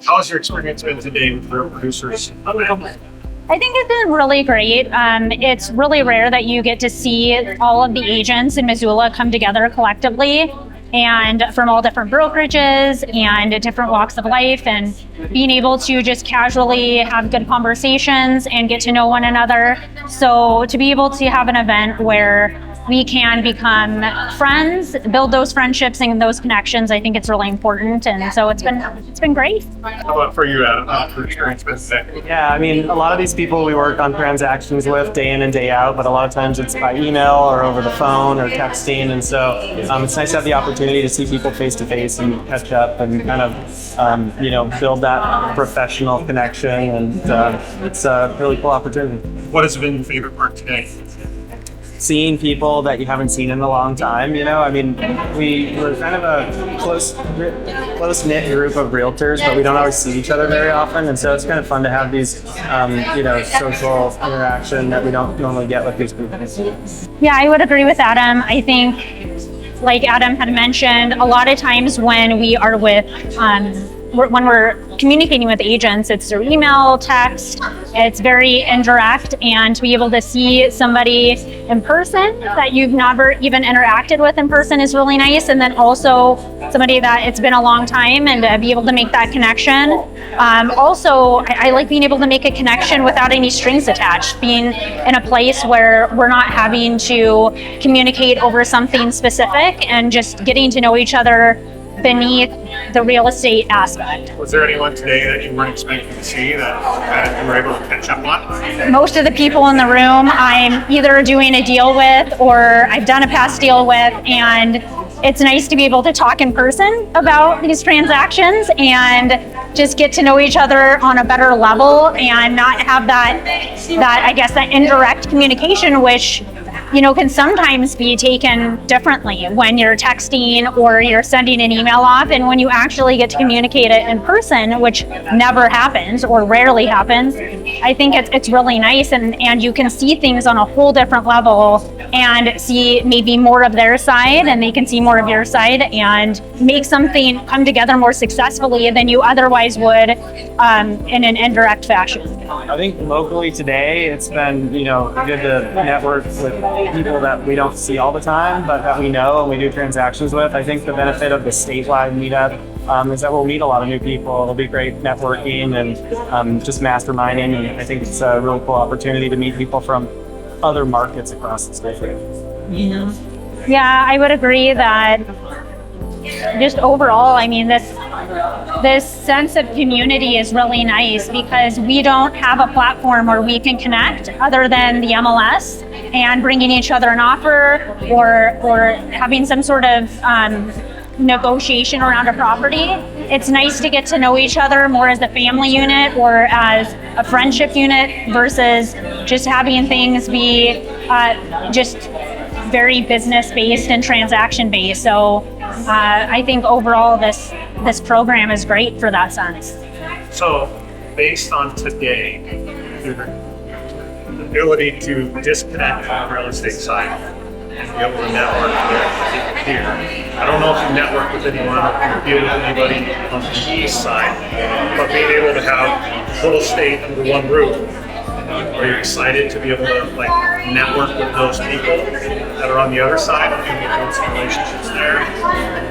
How has your experience been today with real producers? I think it's been really great. It's really rare that you get to see all of the agents in Missoula come together collectively and from all different brokerages and different walks of life, and being able to just casually have good conversations and get to know one another. So to be able to have an event where we can become friends, build those friendships and those connections, I think it's really important. And so it's been great. How about for you, Adam? How's your experience been today? Yeah, I mean, a lot of these people we work on transactions with day in and day out, but a lot of times it's by email or over the phone or texting. And so it's nice to have the opportunity to see people face to face and catch up and kind of, build that professional connection. And it's a really cool opportunity. What has been your favorite part today? Seeing people that you haven't seen in a long time, I mean, we're kind of a close-knit group of realtors, but we don't always see each other very often, and so it's kind of fun to have these, social interaction that we don't normally get with these people. Yeah, I would agree with Adam. I think, like Adam had mentioned, a lot of times when we are when we're communicating with agents, it's through email, text, it's very indirect, and to be able to see somebody in person that you've never even interacted with in person is really nice. And then also somebody that it's been a long time, and to be able to make that connection. Also, I like being able to make a connection without any strings attached, being in a place where we're not having to communicate over something specific and just getting to know each other beneath the real estate aspect. Was there anyone today that you weren't expecting to see that you were able to catch up on? Most of the people in the room I'm either doing a deal with or I've done a past deal with, and it's nice to be able to talk in person about these transactions and just get to know each other on a better level and not have that indirect communication, which can sometimes be taken differently when you're texting or you're sending an email off. And when you actually get to communicate it in person, which never happens or rarely happens, I think it's really nice, and you can see things on a whole different level and see maybe more of their side, and they can see more of your side, and make something come together more successfully than you otherwise would in an indirect fashion. I think locally today it's been good to network with people that we don't see all the time, but that we know and we do transactions with. I think the benefit of the statewide meetup is that we'll meet a lot of new people. It'll be great networking and just masterminding, and I think it's a really cool opportunity to meet people from other markets across the state. Yeah, I would agree that just overall, I mean, this sense of community is really nice because we don't have a platform where we can connect other than the MLS and bringing each other an offer or having some sort of negotiation around a property. It's nice to get to know each other more as a family unit or as a friendship unit versus just having things be just very business-based and transaction-based. So I think overall this program is great for that sense. So based on today, your ability to disconnect from the real estate side and be able to network here. I don't know if you network with anyone or deal with anybody on the east side, but being able to have real estate under one roof, are you excited to be able to network with those people that are on the other side and build some relationships there?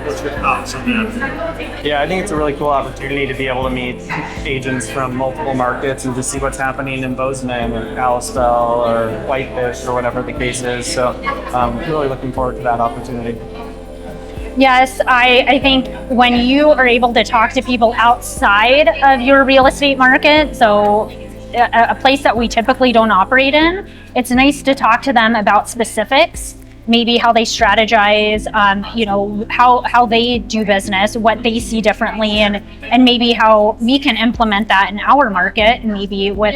What's your thoughts on that? Yeah, I think it's a really cool opportunity to be able to meet agents from multiple markets and to see what's happening in Bozeman or Kalispell or Whitefish or whatever the case is. So really looking forward to that opportunity. Yes, I think when you are able to talk to people outside of your real estate market, so a place that we typically don't operate in, it's nice to talk to them about specifics, maybe how they strategize, how they do business, what they see differently, and maybe how we can implement that in our market and maybe with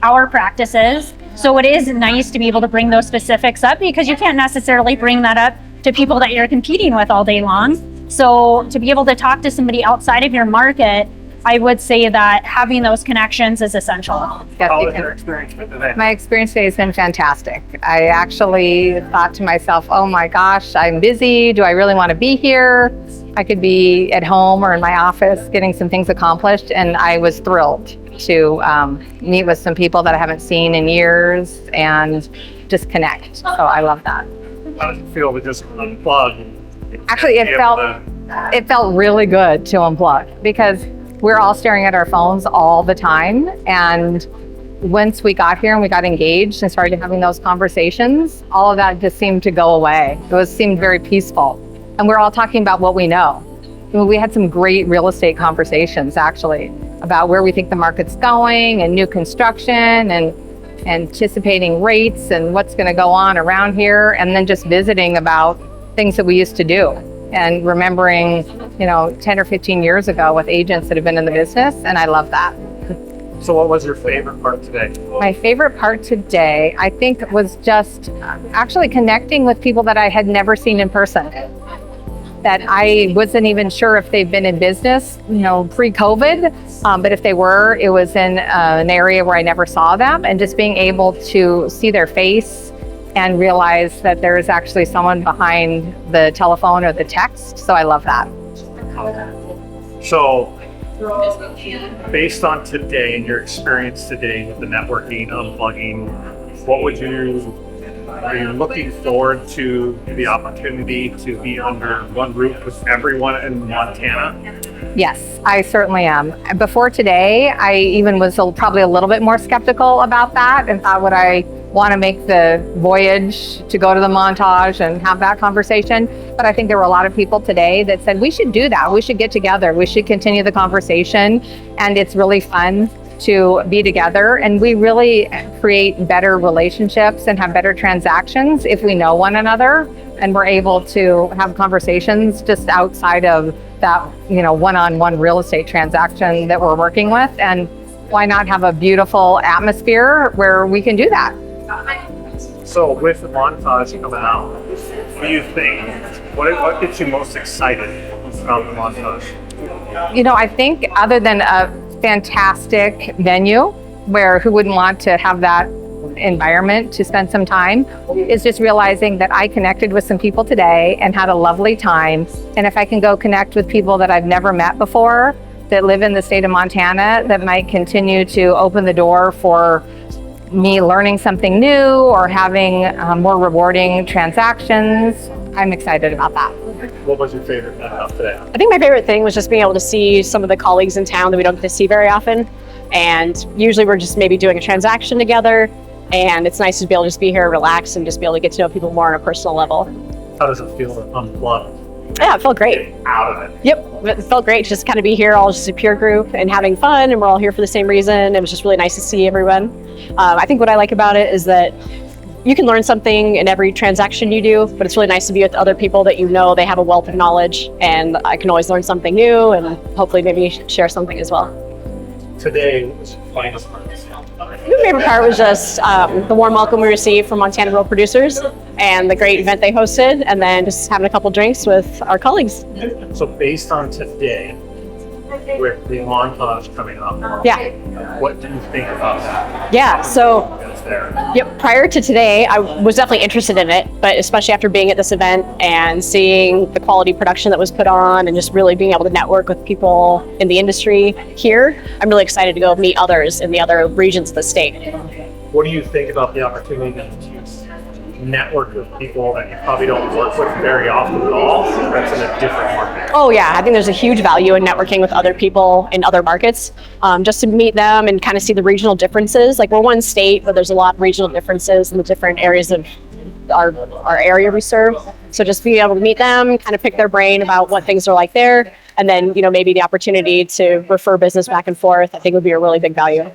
our practices. So it is nice to be able to bring those specifics up because you can't necessarily bring that up to people that you're competing with all day long. So to be able to talk to somebody outside of your market, I would say that having those connections is essential. How has your experience been today? My experience today has been fantastic. I actually thought to myself, oh my gosh, I'm busy. Do I really want to be here? I could be at home or in my office getting some things accomplished, and I was thrilled to meet with some people that I haven't seen in years and just connect. So I love that. How does it feel to just unplug? Actually, and be able to- it felt really good to unplug because we're all staring at our phones all the time. And once we got here and we got engaged and started having those conversations, all of that just seemed to go away. Seemed very peaceful. And we're all talking about what we know. I mean, we had some great real estate conversations actually about where we think the market's going and new construction and anticipating rates and what's going to go on around here, and then just visiting about things that we used to do and remembering, 10 or 15 years ago with agents that have been in the business. And I love that. So what was your favorite part today? My favorite part today, I think, was just actually connecting with people that I had never seen in person, that I wasn't even sure if they've been in business, pre-COVID. But if they were, it was in an area where I never saw them, and just being able to see their face and realize that there is actually someone behind the telephone or the text. So I love that. So based on today and your experience today with the networking, unplugging, are you looking forward to the opportunity to be under one roof with everyone in Montana? Yes, I certainly am. Before today, I even was probably a little bit more skeptical about that and thought, would I want to make the voyage to go to the Montage and have that conversation? But I think there were a lot of people today that said, we should do that. We should get together. We should continue the conversation. And it's really fun to be together, and we really create better relationships and have better transactions if we know one another and we're able to have conversations just outside of that, one-on-one real estate transaction that we're working with. And why not have a beautiful atmosphere where we can do that? So with the Montage coming out, what do you think? What gets you most excited about the Montage? I think other than a fantastic venue where who wouldn't want to have that environment to spend some time, is just realizing that I connected with some people today and had a lovely time. And if I can go connect with people that I've never met before that live in the state of Montana, that might continue to open the door for me learning something new or having more rewarding transactions, I'm excited about that. What was your favorite thing about today? I think my favorite thing was just being able to see some of the colleagues in town that we don't get to see very often. And usually we're just maybe doing a transaction together. And it's nice to be able to just be here, relax, and just be able to get to know people more on a personal level. How does it feel to unplug? Yeah, it felt great. Out of it. Yep, it felt great to just kind of be here, all just a peer group and having fun, and we're all here for the same reason. It was just really nice to see everyone. I think what I like about it is that you can learn something in every transaction you do, but it's really nice to be with other people that they have a wealth of knowledge, and I can always learn something new and hopefully maybe share something as well. Today was your finest part. My favorite part was just the warm welcome we received from Montana Rural Producers and the great event they hosted, and then just having a couple drinks with our colleagues. So based on today, with the Montage coming up, Yeah. what do you think about that? Yeah, so That's there. yep, prior to today, I was definitely interested in it, but especially after being at this event and seeing the quality production that was put on and just really being able to network with people in the industry here, I'm really excited to go meet others in the other regions of the state. What do you think about the opportunity to network with people that you probably don't work with very often at all, that's in a different market? Oh yeah, I think there's a huge value in networking with other people in other markets, just to meet them and kind of see the regional differences. Like, we're one state, but there's a lot of regional differences in the different areas of our area we serve. So just being able to meet them, kind of pick their brain about what things are like there, and then maybe the opportunity to refer business back and forth, I think would be a really big value.